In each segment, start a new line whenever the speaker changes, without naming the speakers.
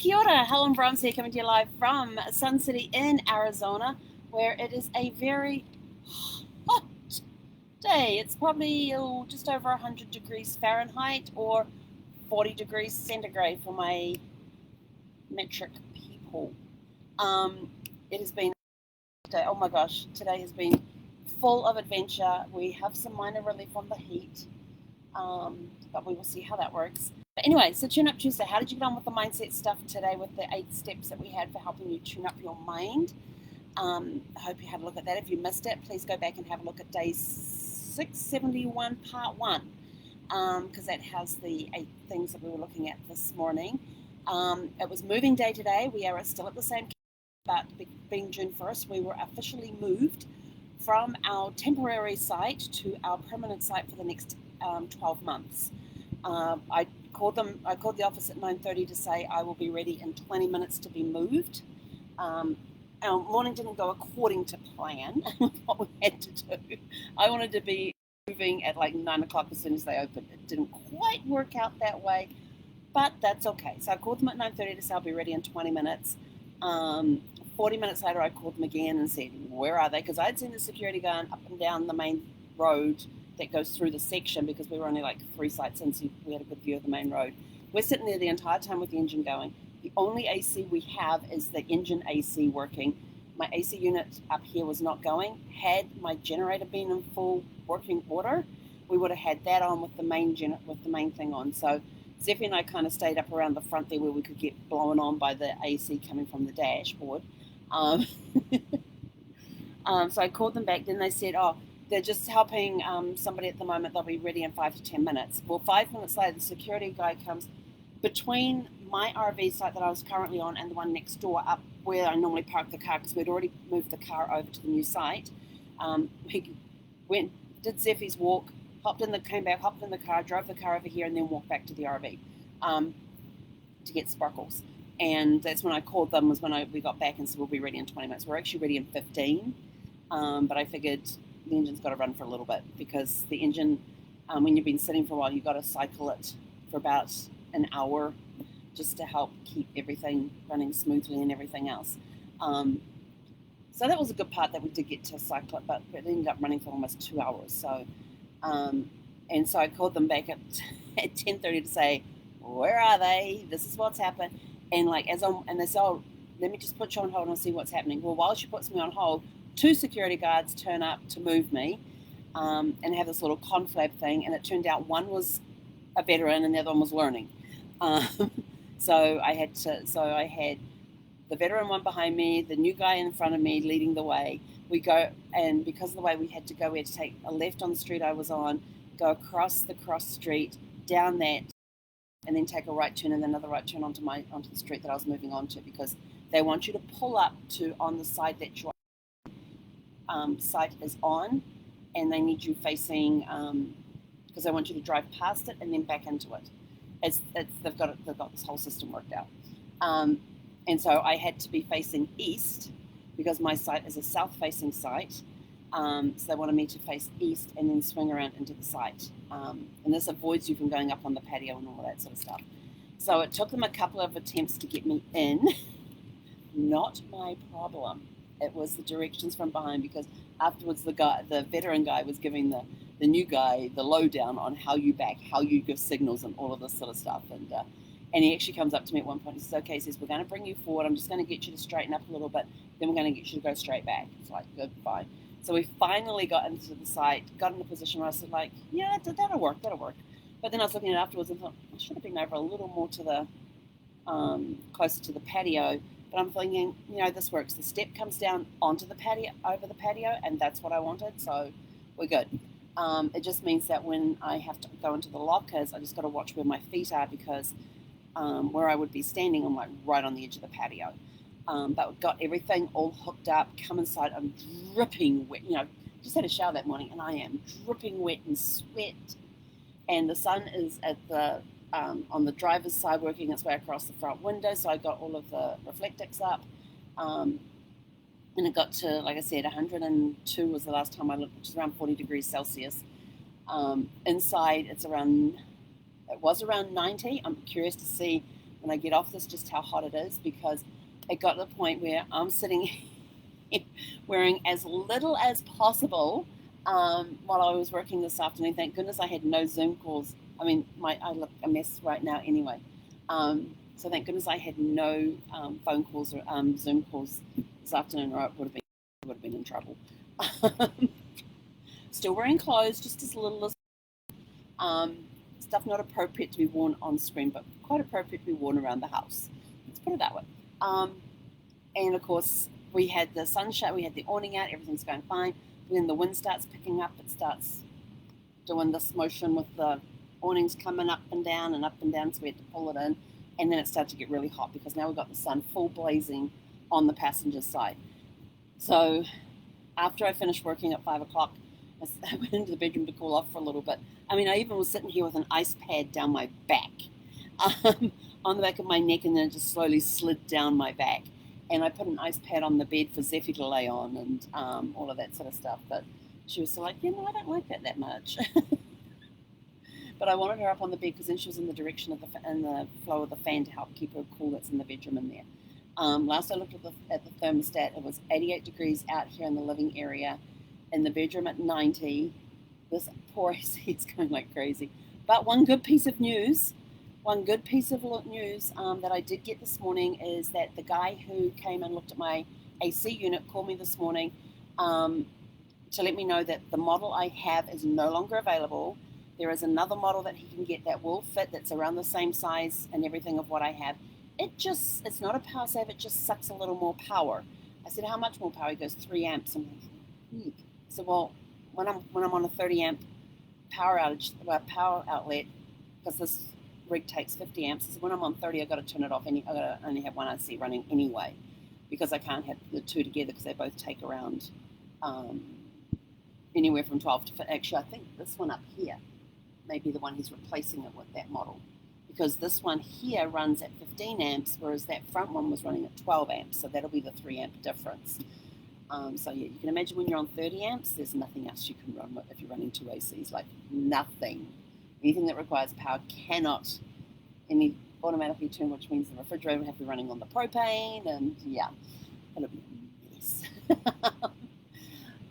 Kia ora, Helen Brahms here, coming to you live from Sun City in Arizona, where it is a very hot day. It's probably just over 100 degrees Fahrenheit or 40 degrees centigrade for my metric people. It has been a day. Oh my gosh, today has been full of adventure. We have some minor relief on the heat, but we will see how that works. But anyway, so Tune Up Tuesday. How did you get on with the mindset stuff today with the 8 steps that we had for helping you tune up your mind? I hope you had a look at that. If you missed it, please go back and have a look at day 671, part 1, because that has the 8 things that we were looking at this morning. It was moving day today. We are still at the same, but being June 1st, we were officially moved from our temporary site to our permanent site for the next 12 months. I called the office at 9:30 to say I will be ready in 20 minutes to be moved. Our morning didn't go according to plan with what we had to do. I wanted to be moving at like 9 o'clock as soon as they opened. It didn't quite work out that way, but that's okay. So I called them at 9:30 to say I'll be ready in 20 minutes. 40 minutes later, I called them again and said, where are they? Because I'd seen the security going up and down the main road that goes through the section, because we were only like 3 sites in, so we had a good view of the main road. We're sitting there the entire time with the engine going. The only AC we have is the engine AC working. My AC unit up here was not going. Had my generator been in full working order, we would have had that on with the main thing on. So Zeffie and I kind of stayed up around the front there where we could get blown on by the AC coming from the dashboard. So I called them back. Then they said, oh, they're just helping somebody at the moment. They'll be ready in 5 to 10 minutes. Well, 5 minutes later, the security guy comes between my RV site that I was currently on and the one next door up where I normally park the car, because we'd already moved the car over to the new site. He did Zeffie's walk, came back, hopped in the car, drove the car over here, and then walked back to the RV to get sparkles. And that's when I called them, was when we got back and said we'll be ready in 20 minutes. We're actually ready in 15, but I figured the engine's got to run for a little bit, because the engine, when you've been sitting for a while, you've got to cycle it for about an hour just to help keep everything running smoothly and everything else. So that was a good part that we did get to cycle it, but it ended up running for almost 2 hours. So, and so I called them back at 10:30 to say, where are they? This is what's happened. And they said, oh, let me just put you on hold and see what's happening. Well, while she puts me on hold, 2 security guards turn up to move me and have this little conflab thing. And it turned out one was a veteran and the other one was learning. So I had the veteran one behind me, the new guy in front of me leading the way. We go, and because of the way we had to take a left on the street I was on, go across the cross street, down that, and then take a right turn and then another right turn onto the street that I was moving onto, because they want you to pull up to on the side that your site is on, and they need you facing, because they want you to drive past it and then back into it. They've got this whole system worked out. And so I had to be facing east, because my site is a south-facing site. So they wanted me to face east and then swing around into the site. And this avoids you from going up on the patio and all that sort of stuff. So it took them a couple of attempts to get me in. Not my problem. It was the directions from behind, because afterwards the veteran guy was giving the new guy the lowdown on how you back, how you give signals and all of this sort of stuff. And he actually comes up to me at one point. He says, okay, he says, we're going to bring you forward. I'm just going to get you to straighten up a little bit. Then we're going to get you to go straight back. It's like, good, fine. So we finally got into the site, got in a position where I said, like, yeah, that'll work. But then I was looking at it afterwards and thought, I should have been over a little more to the, closer to the patio. But I'm thinking, this works. The step comes down onto the patio, over the patio, and that's what I wanted. So we're good. It just means that when I have to go into the lockers, I just got to watch where my feet are, because where I would be standing, I'm like right on the edge of the patio. But we've got everything all hooked up. Come inside, I'm dripping wet. Just had a shower that morning, and I am dripping wet and sweat. And the sun is at the on the driver's side, working its way across the front window. So I got all of the reflectix up, and it got to, like I said, 102 was the last time I looked, which is around 40 degrees Celsius. Inside, it was around 90. I'm curious to see when I get off this just how hot it is, because it got to the point where I'm sitting wearing as little as possible while I was working this afternoon. Thank goodness I had no Zoom calls. I mean, I look a mess right now anyway. So thank goodness I had no phone calls or Zoom calls this afternoon, or I would have been in trouble. Still wearing clothes, just as little as stuff not appropriate to be worn on screen, but quite appropriate to be worn around the house. Let's put it that way. And of course, we had the sunshine, we had the awning out, everything's going fine. When the wind starts picking up, it starts doing this motion with the awnings coming up and down, so we had to pull it in. And then it started to get really hot because now we've got the sun full blazing on the passenger side. So after I finished working at 5 o'clock, I went into the bedroom to cool off for a little bit. I mean, I even was sitting here with an ice pad down my back, on the back of my neck, and then it just slowly slid down my back. And I put an ice pad on the bed for Zeffie to lay on and all of that sort of stuff. But she was still like, I don't like that much. But I wanted her up on the bed because then she was in the direction of the flow of the fan to help keep her cool. That's in the bedroom in there. Last I looked at the thermostat, it was 88 degrees out here in the living area. In the bedroom at 90. This poor AC is going like crazy. But one good piece of news that I did get this morning is that the guy who came and looked at my AC unit called me this morning to let me know that the model I have is no longer available. There is another model that he can get that will fit, that's around the same size and everything of what I have. It's not a power save, it just sucks a little more power. I said, how much more power? He goes, 3 amps. I'm like, So well, when I'm on a 30 amp power outlet, because this rig takes 50 amps, so when I'm on 30, I've got to turn it off. I've got to only have one IC running anyway, because I can't have the two together because they both take around anywhere from 12 to. Actually, I think this one up here may be the one he's replacing it with, that model, because this one here runs at 15 amps, whereas that front one was running at 12 amps. So that'll be the 3 amp difference. So yeah, you can imagine when you're on 30 amps, there's nothing else you can run if you're running 2 ACs, like nothing. Anything that requires power cannot automatically turn, which means the refrigerator will have to be running on the propane, and yeah, it'll be a mess.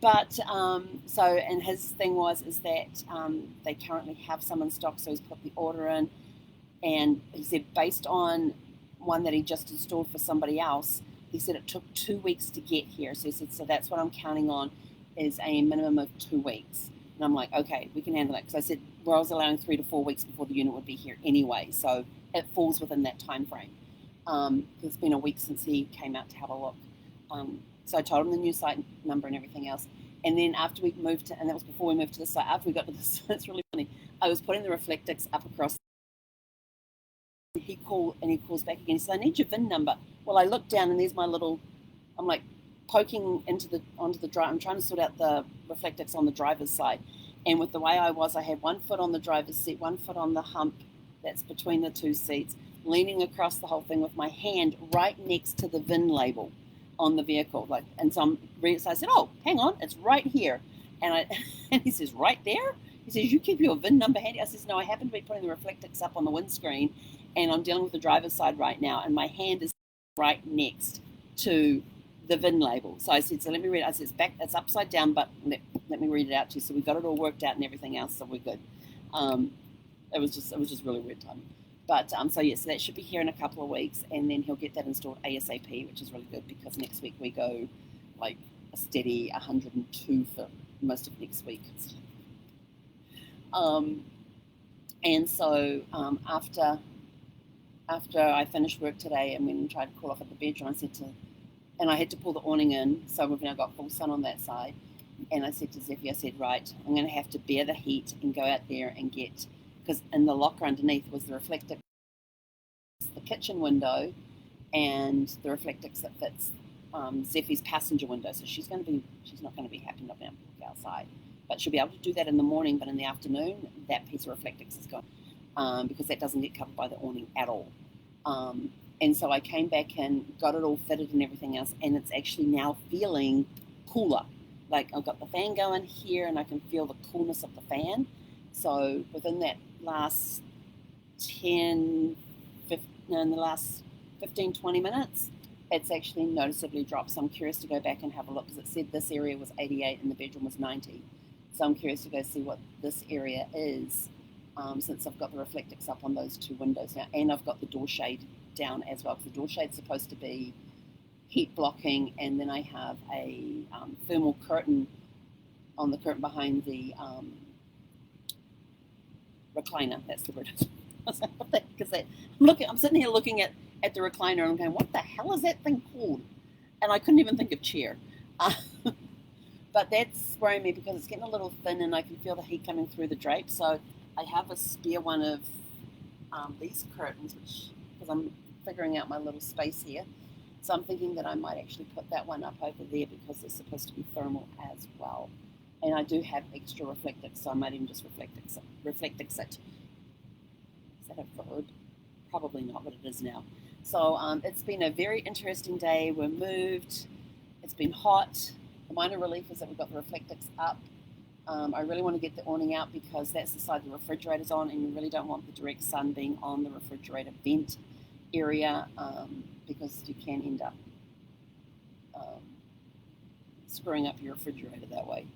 But and his thing is that they currently have some in stock, so he's put the order in, and he said based on one that he just installed for somebody else, he said it took 2 weeks to get here. So he said, so that's what I'm counting on, is a minimum of 2 weeks. And I'm like, okay, we can handle that. Because I said, I was allowing 3 to 4 weeks before the unit would be here anyway. So it falls within that time frame. It's been a week since he came out to have a look. So I told him the new site number and everything else. And then after we moved to, and that was before we moved to the site, after we got to the site, it's really funny. I was putting the Reflectix up across. He calls back again. He says, I need your VIN number. Well, I look down and there's my little, I'm like poking onto the drive. I'm trying to sort out the Reflectix on the driver's side. And with the way I had 1 foot on the driver's seat, 1 foot on the hump that's between the 2 seats, leaning across the whole thing with my hand right next to the VIN label on the vehicle. So I said, oh, hang on, it's right here. And he says, right there? He says, you keep your VIN number handy? I says, no, I happen to be putting the Reflectix up on the windscreen, and I'm dealing with the driver's side right now, and my hand is right next to the VIN label. So I said, so let me read it. I said, it's upside down, but let me read it out to you. So we got it all worked out and everything else, so we're good. It was just really weird timing. But so that should be here in a couple of weeks, and then he'll get that installed ASAP, which is really good, because next week we go like a steady 102 for most of next week. And so after I finished work today and went and tried to cool off at the bedroom, I had to pull the awning in, so we've now got full sun on that side. And I said to Zeffie, right, I'm going to have to bear the heat and go out there and get, because in the locker underneath was the Reflectix, the kitchen window, and the Reflectix that fits Zeffie's passenger window. So she's not going to be happy not being able to look outside. But she'll be able to do that in the morning, but in the afternoon, that piece of Reflectix is gone, because that doesn't get covered by the awning at all. And so I came back and got it all fitted and everything else, and it's actually now feeling cooler. Like I've got the fan going here, and I can feel the coolness of the fan. So within that last Now in the last 15, 20 minutes, it's actually noticeably dropped. So I'm curious to go back and have a look, because it said this area was 88 and the bedroom was 90. So I'm curious to go see what this area is, since I've got the reflectix up on those two windows now, and I've got the door shade down as well, because the door shade's supposed to be heat blocking, and then I have a thermal curtain on the curtain behind the recliner. That's the word. I was like, what the heck is that? I'm sitting here looking at the recliner, and I'm going, what the hell is that thing called? And I couldn't even think of chair. But that's worrying me, because it's getting a little thin and I can feel the heat coming through the drape. So I have a spare one of these curtains, because I'm figuring out my little space here. So I'm thinking that I might actually put that one up over there, because it's supposed to be thermal as well. And I do have extra reflectix, so I might even just reflectix it. Is that a verb? Probably not, but it is now. So it's been a very interesting day. We're moved. It's been hot. The minor relief is that we've got the reflectix up. I really want to get the awning out, because that's the side the refrigerator's on, and you really don't want the direct sun being on the refrigerator vent area, because you can end up screwing up your refrigerator that way.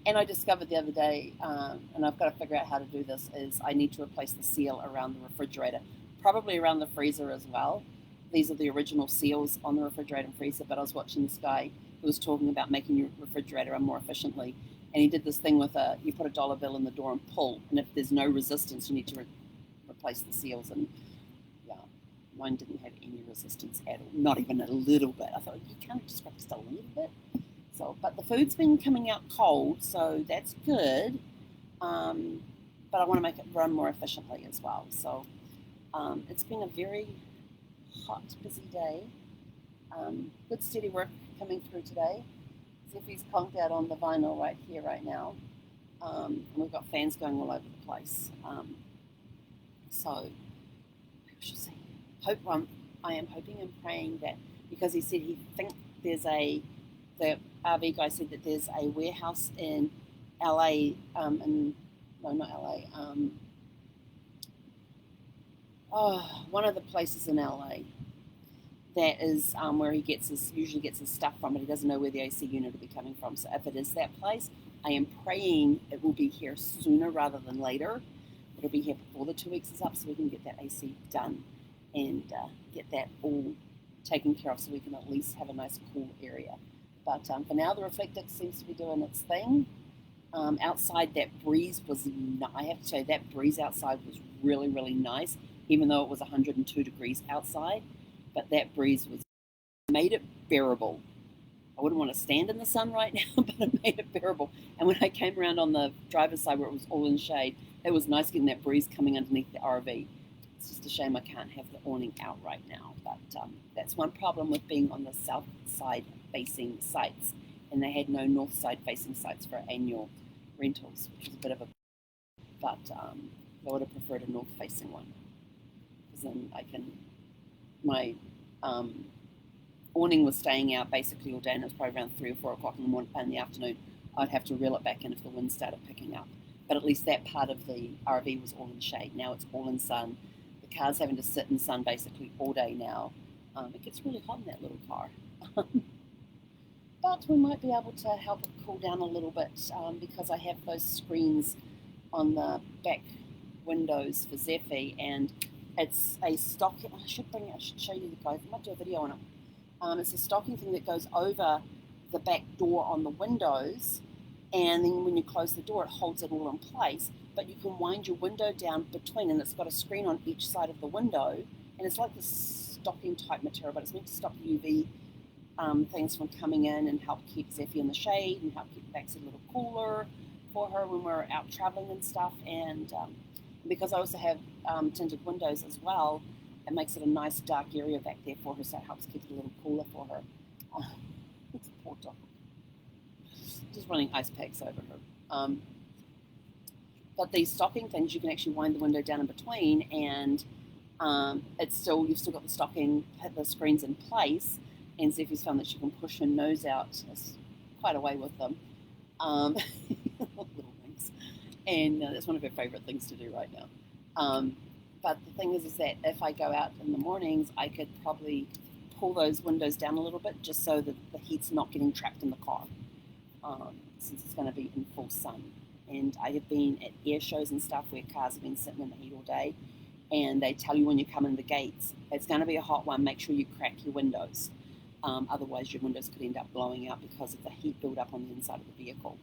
And I discovered the other day, and I've got to figure out how to do this, is I need to replace the seal around the refrigerator, probably around the freezer as well. These are the original seals on the refrigerator and freezer, but I was watching this guy who was talking about making your refrigerator run more efficiently, and he did this thing with you put a dollar bill in the door and pull, and if there's no resistance, you need to replace the seals. And yeah, mine didn't have any resistance at all, not even a little bit. I thought, you can't just just a little bit. So, but the food's been coming out cold, so that's good. But I want to make it run more efficiently as well. So it's been a very hot, busy day. Good steady work coming through today. Zippy's conked out on the vinyl right here, right now. And we've got fans going all over the place. So I should say, I am hoping and praying that, because he said he thinks there's the RV guy said that there's a warehouse in LA, no, not LA, one of the places in LA that is where he usually gets his stuff from, but he doesn't know where the AC unit will be coming from. So if it is that place, I am praying it will be here sooner rather than later. It'll be here before the 2 weeks is up, so we can get that AC done and get that all taken care of, so we can at least have a nice cool area. But for now, the reflectix seems to be doing its thing. Outside, that breeze was, I have to say, that breeze outside was really, really nice, even though it was 102 degrees outside. But that breeze made it bearable. I wouldn't want to stand in the sun right now, but it made it bearable. And when I came around on the driver's side where it was all in shade, it was nice getting that breeze coming underneath the RV. It's just a shame I can't have the awning out right now. But that's one problem with being on the south side facing sites. And they had no north side facing sites for annual rentals, which was a bit of a... But I would have preferred a north facing one. Because then I can... My awning was staying out basically all day, and it was probably around 3 or 4 o'clock in the afternoon. I'd have to reel it back in if the wind started picking up. But at least that part of the RV was all in shade. Now it's all in sun. The car's having to sit in sun basically all day now. It gets really hot in that little car. But we might be able to help it cool down a little bit, because I have those screens on the back windows for Zephy, and it's a stocking. I should show you the guys. I might do a video on it. It's a stocking thing that goes over the back door on the windows, and then when you close the door, it holds it all in place. But you can wind your window down between, and it's got a screen on each side of the window, and it's like this stocking type material, but it's meant to stop UV things from coming in and help keep Zephy in the shade and help keep the backseat a little cooler for her when we're out traveling and stuff. And because I also have tinted windows as well, it makes it a nice dark area back there for her, so it helps keep it a little cooler for her. It's a poor dog. Just running ice packs over her. But these stocking things, you can actually wind the window down in between, and you've still got the stocking, the screens in place, and Zephy's found that she can push her nose out quite a way with them. Little things. And that's one of her favourite things to do right now. but the thing is that if I go out in the mornings, I could probably pull those windows down a little bit just so that the heat's not getting trapped in the car, since it's going to be in full sun. And I have been at air shows and stuff where cars have been sitting in the heat all day, and they tell you when you come in the gates, it's going to be a hot one, make sure you crack your windows. Otherwise your windows could end up blowing out because of the heat build up on the inside of the vehicle.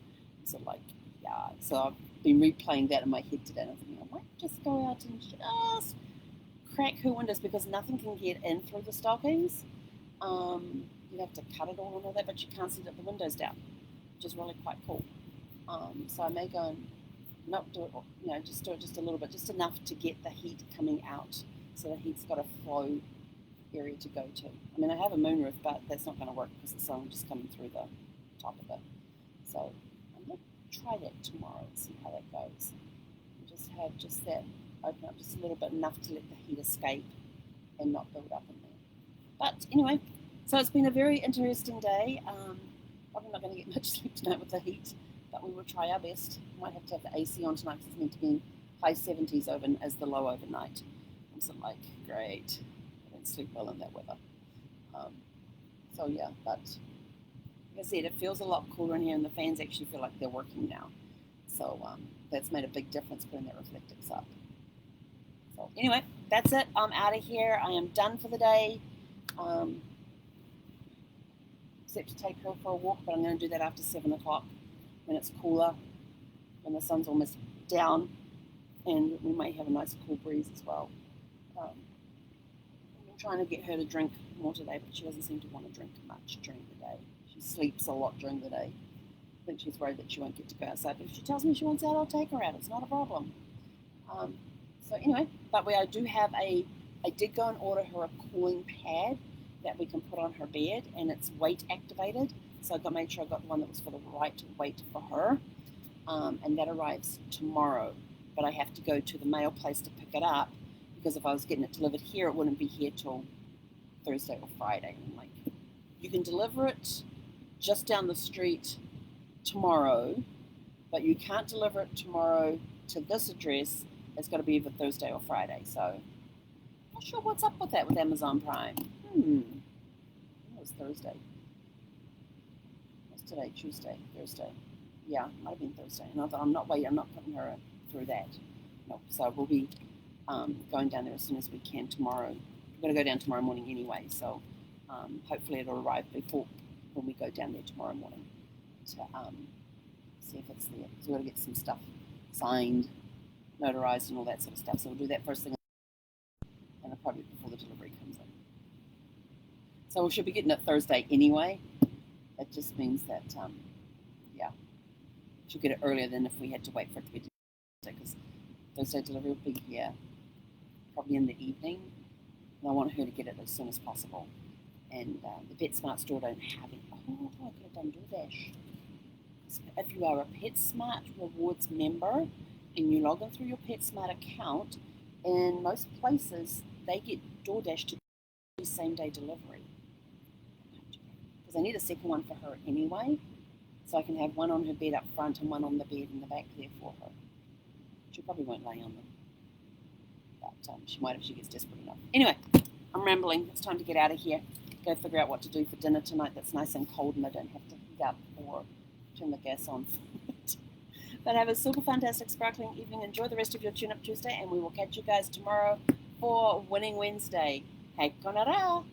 So like, yeah, so I've been replaying that in my head today, and I'm thinking, I might just go out and just crack her windows because nothing can get in through the stockings. You have to cut it all and all that, but you can't see that the window's down, which is really quite cool. So I may go and not do it, just do it just a little bit, just enough to get the heat coming out, so the heat's got a flow area to go to. I mean, I have a moonroof, but that's not going to work because the sun just coming through the top of it. So I'm going to try that tomorrow and see how that goes. And just have just that open up just a little bit, enough to let the heat escape and not build up in there. But anyway, so it's been a very interesting day. Probably not going to get much sleep tonight with the heat, but we will try our best. Might have to have the AC on tonight because it's meant to be in high 70s as the low overnight. I'm sort of like, great, I don't sleep well in that weather. So yeah, but like I said, it feels a lot cooler in here, and the fans actually feel like they're working now. So that's made a big difference putting that reflectix up. So anyway, that's it. I'm out of here. I am done for the day. Except to take her for a walk, but I'm going to do that after 7 o'clock when it's cooler, when the sun's almost down, and we may have a nice cool breeze as well. I've been trying to get her to drink more today, but she doesn't seem to want to drink much during the day. She sleeps a lot during the day. I think she's worried that she won't get to go outside, but if she tells me she wants out, I'll take her out. It's not a problem. So anyway, but I did go and order her a cooling pad that we can put on her bed, and it's weight activated. So I made sure I got the one that was for the right weight for her, and that arrives tomorrow. But I have to go to the mail place to pick it up, because if I was getting it delivered here, it wouldn't be here till Thursday or Friday. And I'm like, you can deliver it just down the street tomorrow, but you can't deliver it tomorrow to this address. It's got to be either Thursday or Friday. So I'm not sure what's up with that with Amazon Prime. It was Thursday. What's today? Tuesday, Thursday. Yeah, might have been Thursday. And I thought, I'm not putting her through that. No, so we'll be going down there as soon as we can tomorrow. We're going to go down tomorrow morning anyway, so hopefully it'll arrive before when we go down there tomorrow morning to see if it's there. Because we've got to get some stuff signed, notarized, and all that sort of stuff. So we'll do that first thing, and probably before the delivery comes in. So we should be getting it Thursday anyway. It just means that, she'll get it earlier than if we had to wait for it to be delivered, because Thursday delivery will be here probably in the evening, and I want her to get it as soon as possible. And the PetSmart store don't have it. Oh, I could have done DoorDash. If you are a PetSmart Rewards member and you log in through your PetSmart account, in most places they get DoorDash to do same day delivery. Because I need a second one for her anyway, so I can have one on her bed up front and one on the bed in the back there for her. She probably won't lay on them, but she might if she gets desperate enough. Anyway, I'm rambling. It's time to get out of here. Go figure out what to do for dinner tonight that's nice and cold and I don't have to heat up or turn the gas on. But have a super fantastic sparkling evening. Enjoy the rest of your Tune Up Tuesday, and we will catch you guys tomorrow for Winning Wednesday. Hei konara!